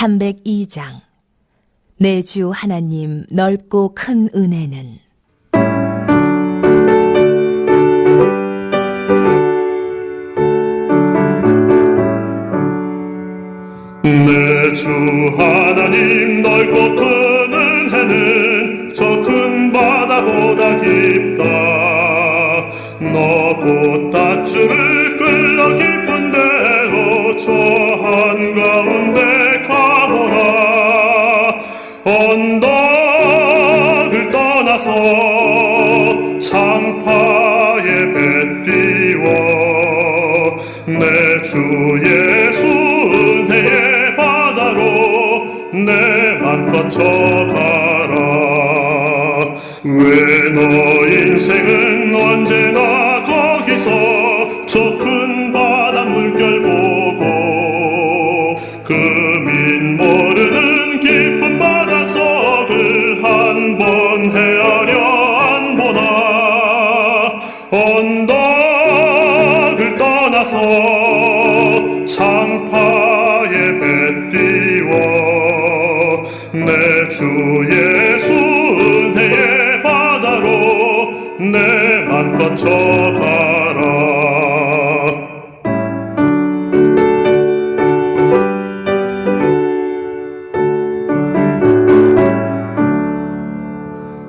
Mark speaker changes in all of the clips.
Speaker 1: 302장 내 주 하나님 넓고 큰 은혜는
Speaker 2: 내 주 하나님 넓고 큰 은혜는 저 큰 바다보다 깊다. 너 곧 닷줄을 끌러 깊은 데로 저 한가운데 가보라. 언덕을 떠나서 창파에 배 띄워 내 주 예수 은혜의 바다로 내 맘껏 쳐가라. 왜 너 인생은 언제나 거기서 저 큰 바다 물결 보고 금인 모르는 깊은 바닷속을 한 번 헤아려 안 보나. 언덕을 떠나서 창파에 배 띄워 내 주 예수 은혜의 바다로 내 맘껏 쳐가라.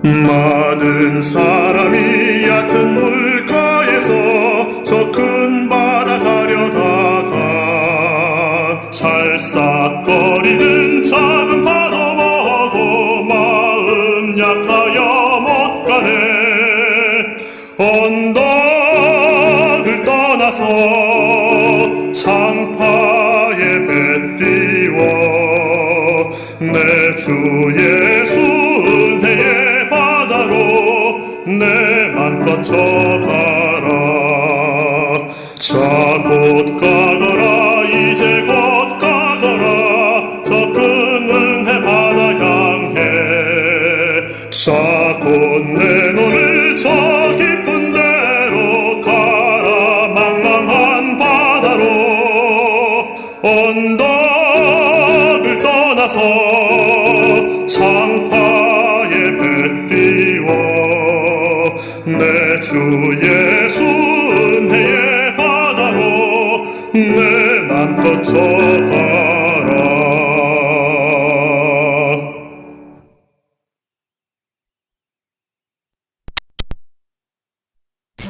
Speaker 2: 많은 사람이 얕은 물가에서 저 큰 바다 가려다가 찰싹거리는 작은 파도 보고 마음 약하여 못 가네. 언덕을 떠나서 창파에 배 띄워 내 주 예수 은혜의 바다로 내 맘껏 쳐가라. 자 곧 가거라. 이제 곧 가거라. 저 큰 은혜 바다 향해. 자 곧 내 눈을 저 깊은 데로 가라. 망망한 바다로 언덕을 떠나서 창파에 배 띄워 내 주 예수 은혜의 바다로 내 맘껏 쳐가라.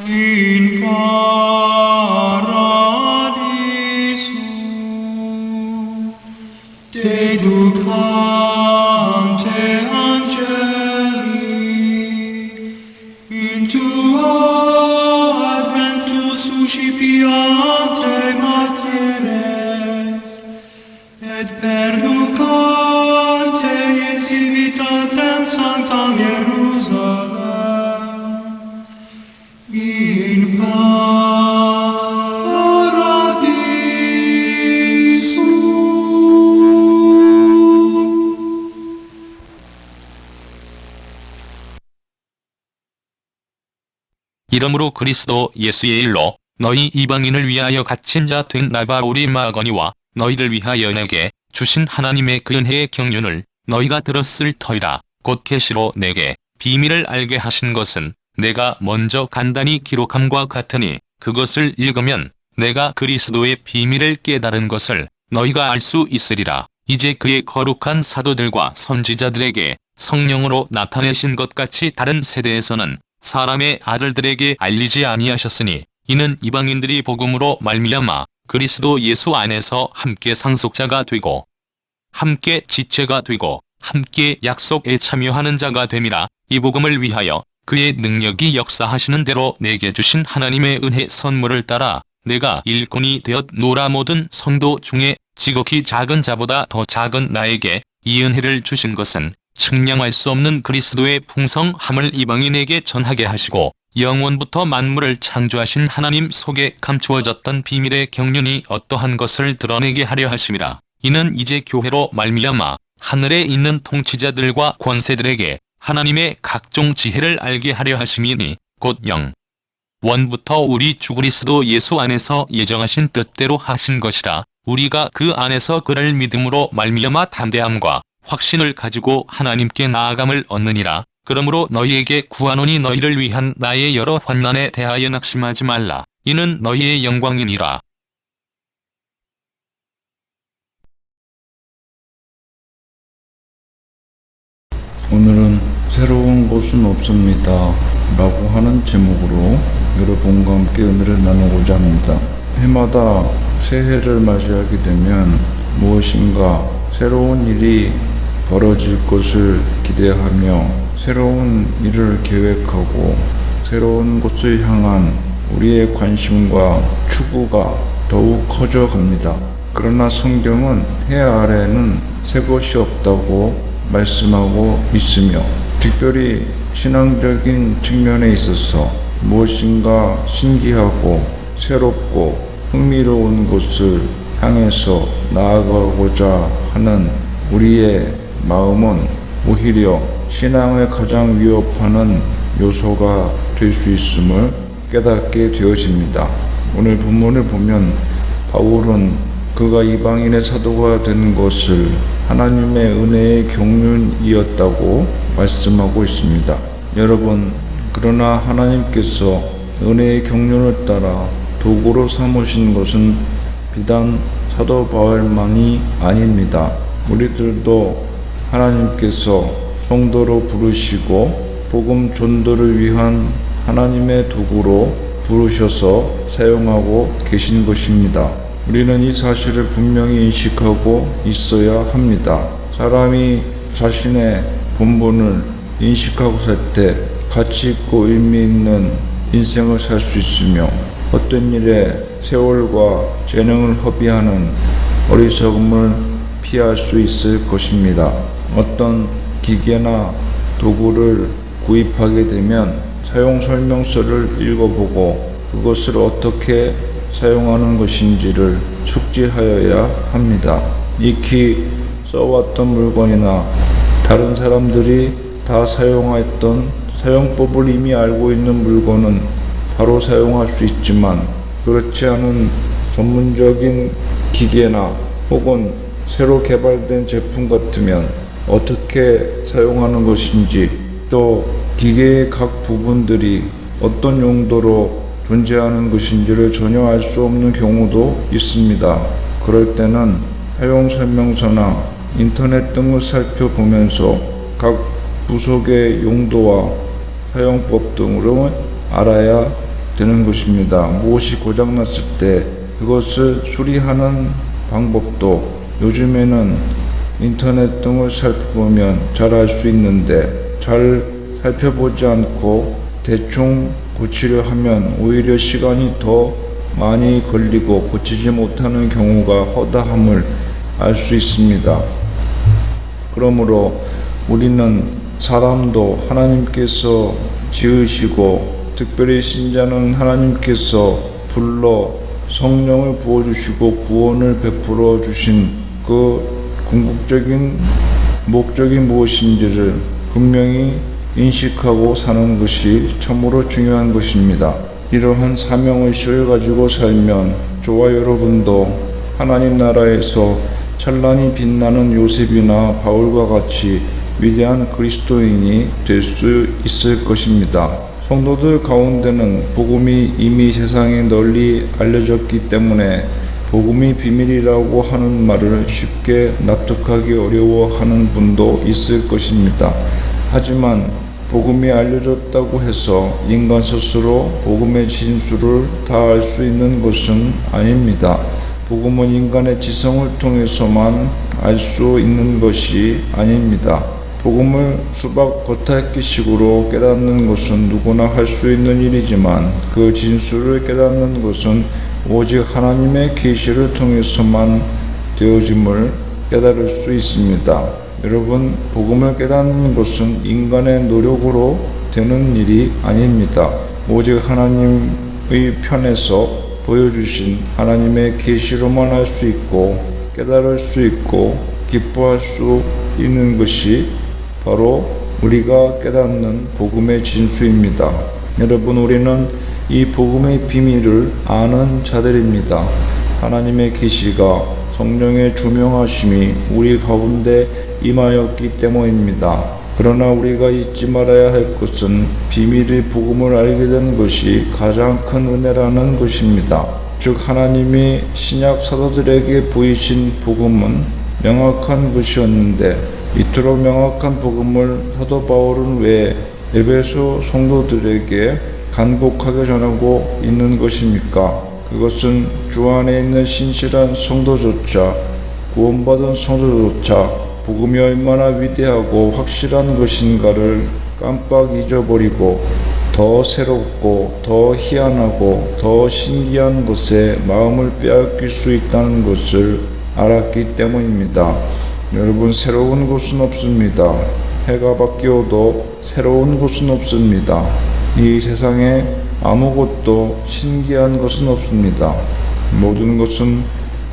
Speaker 3: In paradiso dedicante angeli in tuo adventus suscipiante materes et perducante in civitatem sanctam Jerusalem in paradiso.
Speaker 4: 이러므로 그리스도 예수의 일로 너희 이방인을 위하여 갇힌 자 된 나 바울이 마거니와 너희를 위하여 내게 주신 하나님의 그 은혜의 경륜을 너희가 들었을 터이라. 곧 계시로 내게 비밀을 알게 하신 것은 내가 먼저 간단히 기록함과 같으니 그것을 읽으면 내가 그리스도의 비밀을 깨달은 것을 너희가 알 수 있으리라. 이제 그의 거룩한 사도들과 선지자들에게 성령으로 나타내신 것 같이 다른 세대에서는 사람의 아들들에게 알리지 아니하셨으니 이는 이방인들이 복음으로 말미암아 그리스도 예수 안에서 함께 상속자가 되고 함께 지체가 되고 함께 약속에 참여하는 자가 됨이라. 이 복음을 위하여 그의 능력이 역사하시는 대로 내게 주신 하나님의 은혜 선물을 따라 내가 일꾼이 되었노라. 모든 성도 중에 지극히 작은 자보다 더 작은 나에게 이 은혜를 주신 것은 측량할 수 없는 그리스도의 풍성함을 이방인에게 전하게 하시고 영원부터 만물을 창조하신 하나님 속에 감추어졌던 비밀의 경륜이 어떠한 것을 드러내게 하려 하심이라. 이는 이제 교회로 말미암아 하늘에 있는 통치자들과 권세들에게 하나님의 각종 지혜를 알게 하려 하심이니 곧 원부터 우리 주 그리스도 예수 안에서 예정하신 뜻대로 하신 것이라. 우리가 그 안에서 그를 믿음으로 말미암아 담대함과 확신을 가지고 하나님께 나아감을 얻느니라. 그러므로 너희에게 구하노니 너희를 위한 나의 여러 환난에 대하여 낙심하지 말라. 이는 너희의 영광이니라.
Speaker 5: 오늘은 새로운 곳은 없습니다 라고 하는 제목으로 여러분과 함께 은혜를 나누고자 합니다. 해마다 새해를 맞이하게 되면 무엇인가 새로운 일이 벌어질 것을 기대하며 새로운 일을 계획하고 새로운 곳을 향한 우리의 관심과 추구가 더욱 커져갑니다. 그러나 성경은 해 아래에는 새 것이 없다고 말씀하고 있으며 특별히 신앙적인 측면에 있어서 무엇인가 신기하고 새롭고 흥미로운 곳을 향해서 나아가고자 하는 우리의 마음은 오히려 신앙을 가장 위협하는 요소가 될 수 있음을 깨닫게 되어집니다. 오늘 본문을 보면 바울은 그가 이방인의 사도가 된 것을 하나님의 은혜의 경륜이었다고 말씀하고 있습니다. 여러분, 그러나 하나님께서 은혜의 경륜을 따라 도구로 삼으신 것은 비단 사도 바울만이 아닙니다. 우리들도 하나님께서 성도로 부르시고 복음 전도를 위한 하나님의 도구로 부르셔서 사용하고 계신 것입니다. 우리는 이 사실을 분명히 인식하고 있어야 합니다. 사람이 자신의 본분을 인식하고 살 때 가치 있고 의미 있는 인생을 살 수 있으며 어떤 일에 세월과 재능을 허비하는 어리석음을 피할 수 있을 것입니다. 어떤 기계나 도구를 구입하게 되면 사용 설명서를 읽어보고 그것을 어떻게 사용하는 것인지를 숙지하여야 합니다. 익히 써왔던 물건이나 다른 사람들이 다 사용했던 사용법을 이미 알고 있는 물건은 바로 사용할 수 있지만 그렇지 않은 전문적인 기계나 혹은 새로 개발된 제품 같으면 어떻게 사용하는 것인지 또 기계의 각 부분들이 어떤 용도로 존재하는 것인지를 전혀 알 수 없는 경우도 있습니다. 그럴 때는 사용 설명서나 인터넷 등을 살펴보면서 각 부속의 용도와 사용법 등으로 알아야 되는 것입니다. 무엇이 고장났을 때 그것을 수리하는 방법도 요즘에는 인터넷 등을 살펴보면 잘 알 수 있는데 잘 살펴보지 않고 대충 고치려 하면 오히려 시간이 더 많이 걸리고 고치지 못하는 경우가 허다함을 알 수 있습니다. 그러므로 우리는 사람도 하나님께서 지으시고 특별히 신자는 하나님께서 불러 성령을 부어주시고 구원을 베풀어 주신 그 궁극적인 목적이 무엇인지를 분명히 인식하고 사는 것이 참으로 중요한 것입니다. 이러한 사명의식을 가지고 살면 저와 여러분도 하나님 나라에서 찬란히 빛나는 요셉이나 바울과 같이 위대한 그리스도인이 될 수 있을 것입니다. 성도들 가운데는 복음이 이미 세상에 널리 알려졌기 때문에 복음이 비밀이라고 하는 말을 쉽게 납득하기 어려워하는 분도 있을 것입니다. 하지만 복음이 알려졌다고 해서 인간 스스로 복음의 진수를 다 알 수 있는 것은 아닙니다. 복음은 인간의 지성을 통해서만 알 수 있는 것이 아닙니다. 복음을 수박 겉핥기식으로 깨닫는 것은 누구나 할 수 있는 일이지만 그 진수를 깨닫는 것은 오직 하나님의 계시를 통해서만 되어짐을 깨달을 수 있습니다. 여러분, 복음을 깨닫는 것은 인간의 노력으로 되는 일이 아닙니다. 오직 하나님의 편에서 보여주신 하나님의 계시로만 할 수 있고 깨달을 수 있고 기뻐할 수 있는 것이 바로 우리가 깨닫는 복음의 진수입니다. 여러분, 우리는 이 복음의 비밀을 아는 자들입니다. 하나님의 계시가 성령의 조명하심이 우리 가운데 임하였기 때문입니다. 그러나 우리가 잊지 말아야 할 것은 비밀의 복음을 알게 된 것이 가장 큰 은혜라는 것입니다. 즉 하나님이 신약 사도들에게 보이신 복음은 명확한 것이었는데 이토록 명확한 복음을 사도 바울은 왜 에베소 성도들에게 간곡하게 전하고 있는 것입니까? 그것은 주 안에 있는 신실한 성도조차 구원받은 성도조차 복음이 얼마나 위대하고 확실한 것인가를 깜빡 잊어버리고 더 새롭고 더 희한하고 더 신기한 것에 마음을 빼앗길 수 있다는 것을 알았기 때문입니다. 여러분, 새로운 것은 없습니다. 해가 바뀌어도 새로운 것은 없습니다. 이 세상에 아무것도 신기한 것은 없습니다. 모든 것은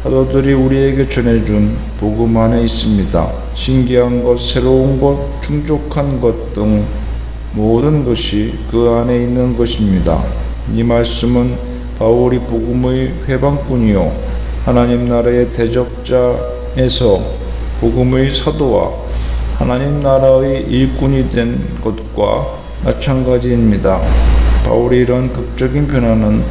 Speaker 5: 사도들이 우리에게 전해준 복음 안에 있습니다. 신기한 것, 새로운 것, 충족한 것 등 모든 것이 그 안에 있는 것입니다. 이 말씀은 바울이 복음의 회방꾼이요 하나님 나라의 대적자에서 복음의 사도와 하나님 나라의 일꾼이 된 것과 마찬가지입니다. 바울의 이런 극적인 변화는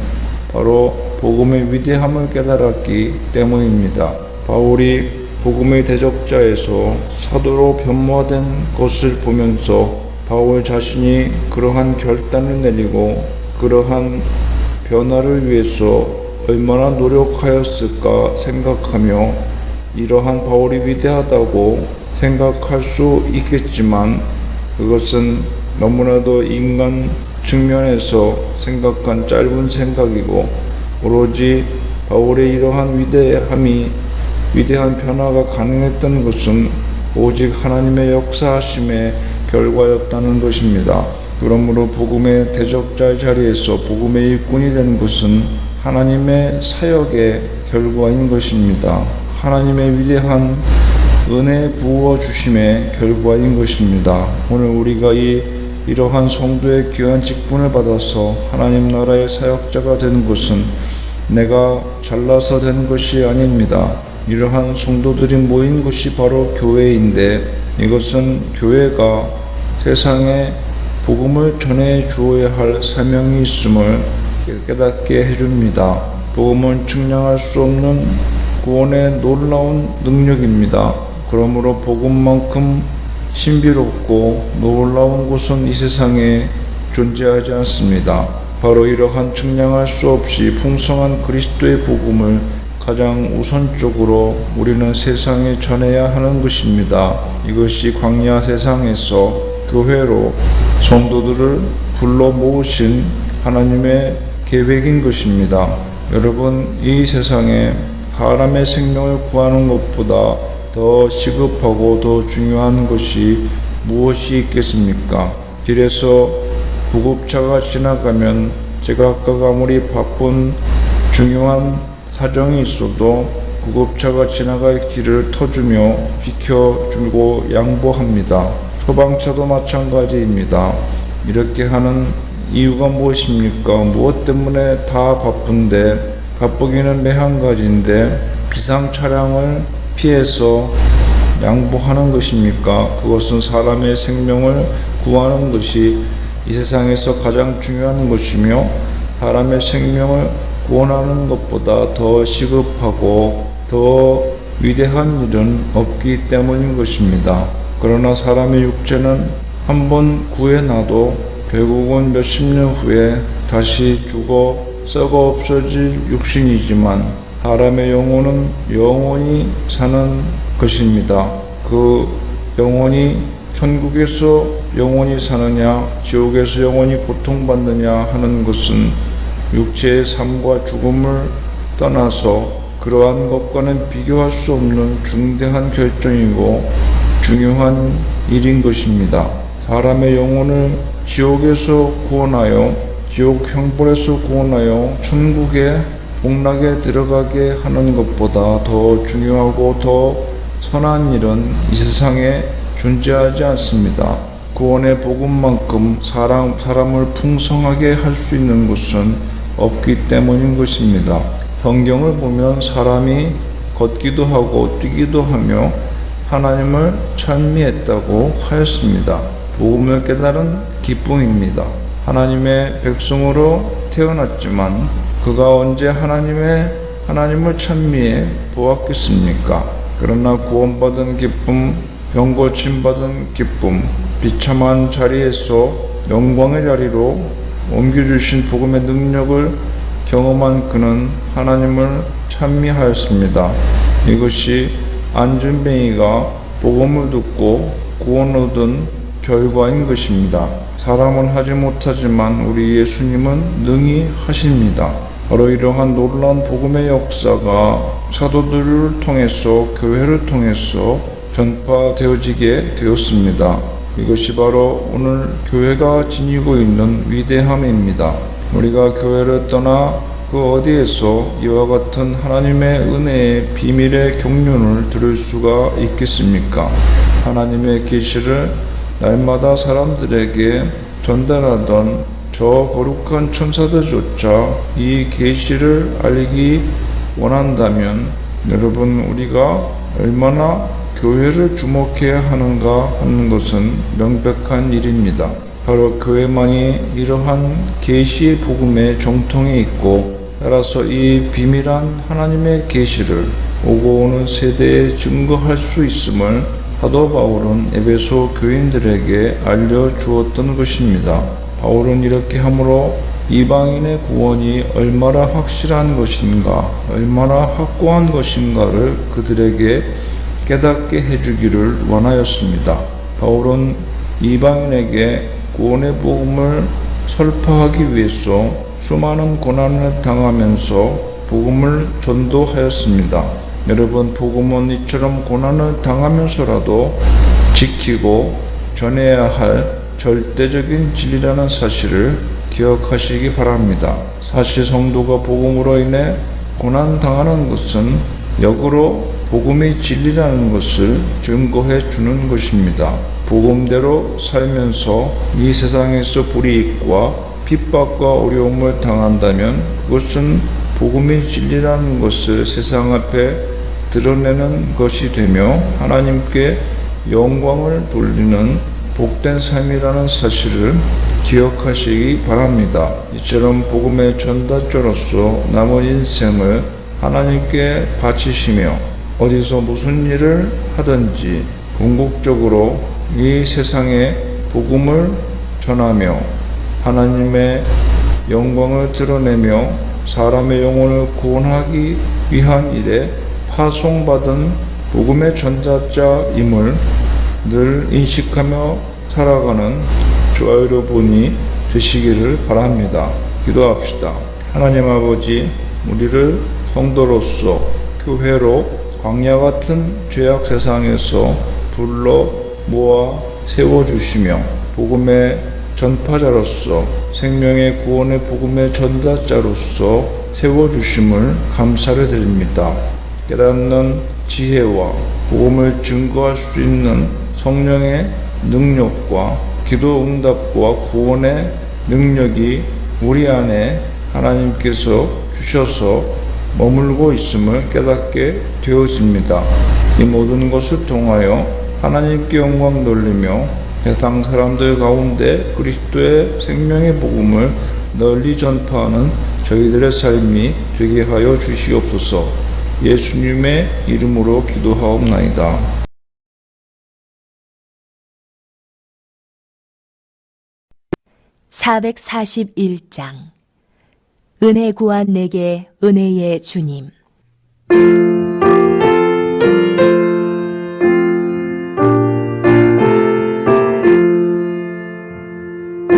Speaker 5: 바로 복음의 위대함을 깨달았기 때문입니다. 바울이 복음의 대적자에서 사도로 변모된 것을 보면서 바울 자신이 그러한 결단을 내리고 그러한 변화를 위해서 얼마나 노력하였을까 생각하며 이러한 바울이 위대하다고 생각할 수 있겠지만 그것은 너무나도 인간 측면에서 생각한 짧은 생각이고 오로지 바울의 이러한 위대한 변화가 가능했던 것은 오직 하나님의 역사하심의 결과였다는 것입니다. 그러므로 복음의 대적자의 자리에서 복음의 일꾼이 된 것은 하나님의 사역의 결과인 것입니다. 하나님의 위대한 은혜 부어 주심의 결과인 것입니다. 오늘 우리가 이러한 성도의 귀한 직분을 받아서 하나님 나라의 사역자가 된 것은 내가 잘나서 된 것이 아닙니다. 이러한 성도들이 모인 것이 바로 교회인데 이것은 교회가 세상에 복음을 전해 주어야 할 사명이 있음을 깨닫게 해줍니다. 복음은 측량할 수 없는 구원의 놀라운 능력입니다. 그러므로 복음만큼 신비롭고 놀라운 것은 이 세상에 존재하지 않습니다. 바로 이러한 측량할 수 없이 풍성한 그리스도의 복음을 가장 우선적으로 우리는 세상에 전해야 하는 것입니다. 이것이 광야 세상에서 교회로 성도들을 불러 모으신 하나님의 계획인 것입니다. 여러분, 이 세상에 사람의 생명을 구하는 것보다 더 시급하고 더 중요한 것이 무엇이 있겠습니까? 길에서 구급차가 지나가면 제각각 아무리 바쁜 중요한 사정이 있어도 구급차가 지나갈 길을 터주며 비켜주고 양보합니다. 소방차도 마찬가지입니다. 이렇게 하는 이유가 무엇입니까? 무엇 때문에 다 바쁜데 바쁘기는 매한 가지인데 비상 차량을 피해서 양보하는 것입니까? 그것은 사람의 생명을 구하는 것이 이 세상에서 가장 중요한 것이며 사람의 생명을 구원하는 것보다 더 시급하고 더 위대한 일은 없기 때문인 것입니다. 그러나 사람의 육체는 한번 구해놔도 결국은 몇십 년 후에 다시 죽어 썩어 없어질 육신이지만 사람의 영혼은 영원히 사는 것입니다. 그 영혼이 천국에서 영원히 사느냐 지옥에서 영원히 고통받느냐 하는 것은 육체의 삶과 죽음을 떠나서 그러한 것과는 비교할 수 없는 중대한 결정이고 중요한 일인 것입니다. 사람의 영혼을 지옥에서 구원하여 지옥 형벌에서 구원하여 천국에 복락에 들어가게 하는 것보다 더 중요하고 더 선한 일은 이 세상에 존재하지 않습니다. 구원의 복음만큼 사람을 풍성하게 할 수 있는 것은 없기 때문인 것입니다. 성경을 보면 사람이 걷기도 하고 뛰기도 하며 하나님을 찬미했다고 하였습니다. 복음을 깨달은 기쁨입니다. 하나님의 백성으로 태어났지만 그가 언제 하나님을 찬미해 보았겠습니까? 그러나 구원받은 기쁨, 병고침 받은 기쁨, 비참한 자리에서 영광의 자리로 옮겨주신 복음의 능력을 경험한 그는 하나님을 찬미하였습니다. 이것이 안전뱅이가 복음을 듣고 구원 얻은 결과인 것입니다. 사람은 하지 못하지만 우리 예수님은 능히 하십니다. 바로 이러한 놀라운 복음의 역사가 사도들을 통해서 교회를 통해서 전파되어지게 되었습니다. 이것이 바로 오늘 교회가 지니고 있는 위대함입니다. 우리가 교회를 떠나 그 어디에서 이와 같은 하나님의 은혜의 비밀의 경륜을 들을 수가 있겠습니까? 하나님의 계시를 날마다 사람들에게 전달하던 저 거룩한 천사들조차 이 계시를 알기 원한다면 여러분, 우리가 얼마나 교회를 주목해야 하는가 하는 것은 명백한 일입니다. 바로 교회만이 이러한 계시의 복음에 정통해 있고, 따라서 이 비밀한 하나님의 계시를 오고 오는 세대에 증거할 수 있음을 사도 바울은 에베소 교인들에게 알려주었던 것입니다. 바울은 이렇게 함으로 이방인의 구원이 얼마나 확실한 것인가, 얼마나 확고한 것인가를 그들에게 깨닫게 해주기를 원하였습니다. 바울은 이방인에게 구원의 복음을 설파하기 위해서 수많은 고난을 당하면서 복음을 전도하였습니다. 여러분, 복음은 이처럼 고난을 당하면서라도 지키고 전해야 할 절대적인 진리라는 사실을 기억하시기 바랍니다. 사실 성도가 복음으로 인해 고난 당하는 것은 역으로 복음이 진리라는 것을 증거해 주는 것입니다. 복음대로 살면서 이 세상에서 불이익과 핍박과 어려움을 당한다면 그것은 복음이 진리라는 것을 세상 앞에 드러내는 것이 되며 하나님께 영광을 돌리는 복된 삶이라는 사실을 기억하시기 바랍니다. 이처럼 복음의 전달자로서 남은 인생을 하나님께 바치시며 어디서 무슨 일을 하든지 궁극적으로 이 세상에 복음을 전하며 하나님의 영광을 드러내며 사람의 영혼을 구원하기 위한 일에 파송받은 복음의 전달자임을 늘 인식하며 살아가는 저와 여러분이 되시기를 바랍니다. 기도합시다. 하나님 아버지, 우리를 성도로서 교회로 광야 같은 죄악 세상에서 불러 모아 세워주시며 복음의 전파자로서 생명의 구원의 복음의 전달자로서 세워주심을 감사를 드립니다. 깨닫는 지혜와 복음을 증거할 수 있는 성령의 능력과 기도 응답과 구원의 능력이 우리 안에 하나님께서 주셔서 머물고 있음을 깨닫게 되어집니다. 이 모든 것을 통하여 하나님께 영광 돌리며 세상 사람들 가운데 그리스도의 생명의 복음을 널리 전파하는 저희들의 삶이 되게 하여 주시옵소서. 예수님의 이름으로 기도하옵나이다.
Speaker 1: (441장) 은혜 구한 내게 은혜의 주님.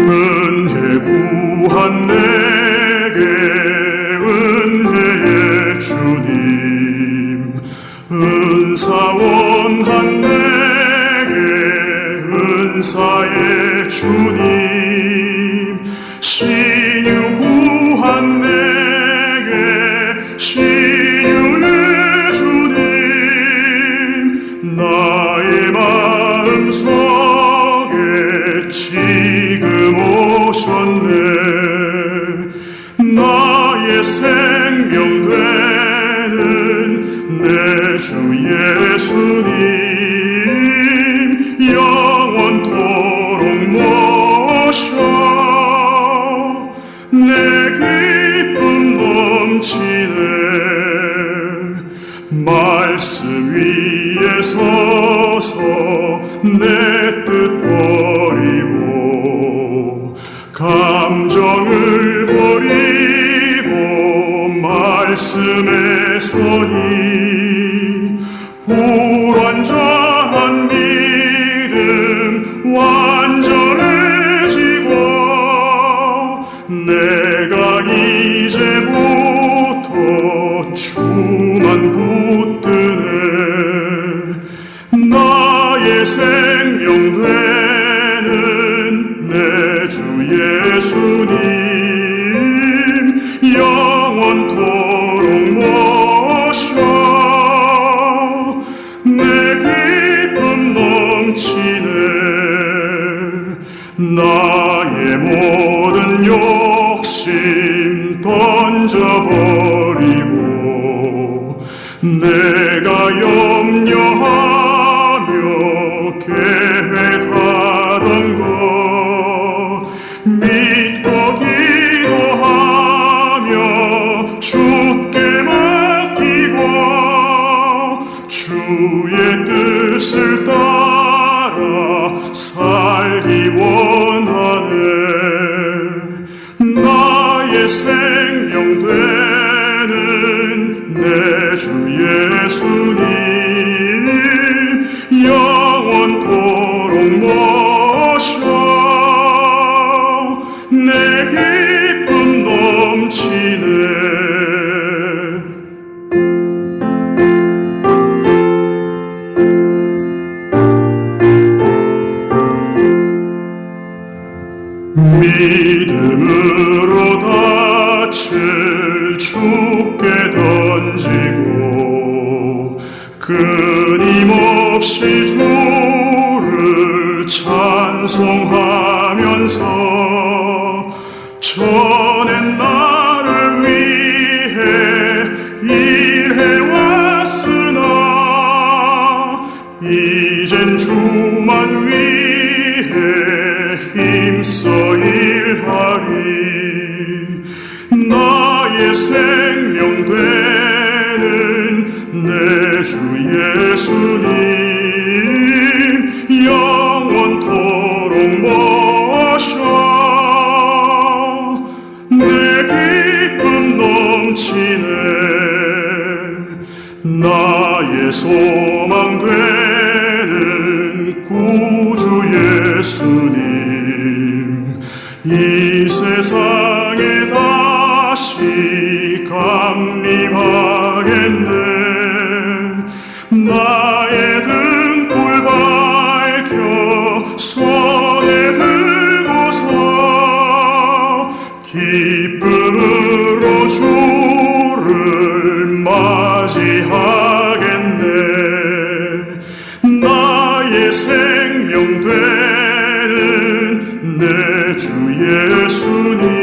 Speaker 2: 은혜 구한 내게 은혜의 주님, 은사원한 내게 은사의 주님, 신유 구한 내게 신유의 주님, 나의 마음속에 지금 오셨네. 나의 생명 되 예수님 영원토록 모셔 내 기쁨 넘치네 말씀 위에 서서 내 뜻 버리고 감정을 버리고 말씀에 서니 불완전한 믿음 완전해지고 내가 이제부터 주만 붙드네 나의 생명 되는 내 주 예수님 영원토록 모셔 내 기쁨 넘치네 나의 모든 욕심 던져버리고 내가 염려하며 계획하던 것 믿고 기도하며 주께 맡기고 주의 뜻을 따라 살기 원하네 나의 생명 되는 내 주 예수님 영원토록 모셔 내 기쁨 넘치네 믿음으로 닻을 주께 던지고 끊임없이 주를 찬송하면서 전엔 나를 위해 일해왔으나 이젠 주만 위해 힘써 일하리 나의 생명 되는 내 주 예수님 영원토록 모셔 내 기쁨 넘치네 나의 소망 되는 구주 예수님 이 세상에 다시 강림하겠네 나의 등불 밝혀 손에 들고서 기쁨으로 주를 맞이하겠네 나의 생명 되는 내 주 예수님